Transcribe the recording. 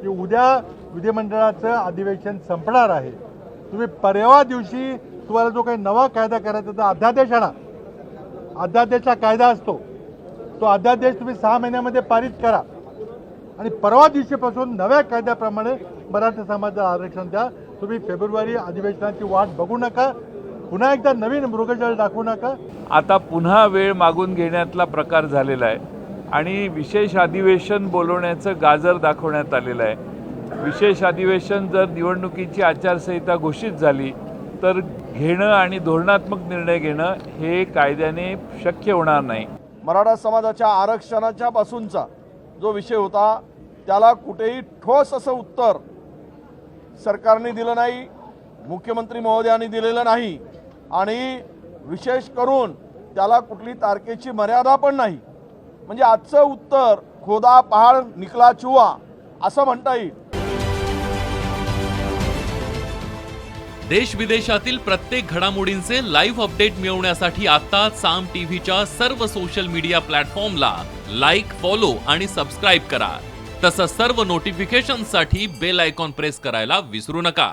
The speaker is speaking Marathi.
की उद्या विधिमंडळाचं अधिवेशन संपणार आहे, तुम्ही परवा दिवशी तुम्हाला जो काही नवा कायदा करायचा तर अध्यादेश आणा. अध्यादेशचा कायदा असतो, तो अध्यादेश तुम्ही 6 महिन्यामध्ये पारित करा आणि परवा दिवशीपासून नव्या कायद्याप्रमाणे मराठा समाजाला आरक्षण द्या. तुम्ही फेब्रुवारी अधिवेशनाची वाट बघू नका, पुन्हा एकदा नवीन मृगजळ दाखवू नका. आता पुन्हा वेळ मागून घेण्यातला प्रकार झालेला आहे आणि विशेष अधिवेशन बोलवण्याचं गाजर दाखवण्यात आलेलं आहे. विशेष अधिवेशन जर निवडणुकीची आचारसंहिता घोषित झाली तर घेणं आणि धोरणात्मक निर्णय घेणं हे कायद्याने शक्य होणार नाही. मराठा समाजाच्या आरक्षणाच्या पासूनचा जो विषय होता त्याला कुठेही ठोस असं उत्तर सरकारने दिलं नाही, मुख्यमंत्री महोदयांनी दिलेलं नाही आणि विशेष करून त्याला कुठली तारखेची मर्यादा पण नाही. म्हणजे आजचं उत्तर खोदा पहाड निकला चुहा असं म्हणता येईल. देश विदेशातील प्रत्येक घडामोडींचे लाईव्ह अपडेट मिळवण्यासाठी आता साम टीव्हीच्या सर्व सोशल मीडिया प्लॅटफॉर्मला लाईक, फॉलो आणि सबस्क्राईब करा. तसंच सर्व नोटिफिकेशनसाठी बेल आयकॉन प्रेस करायला विसरू नका.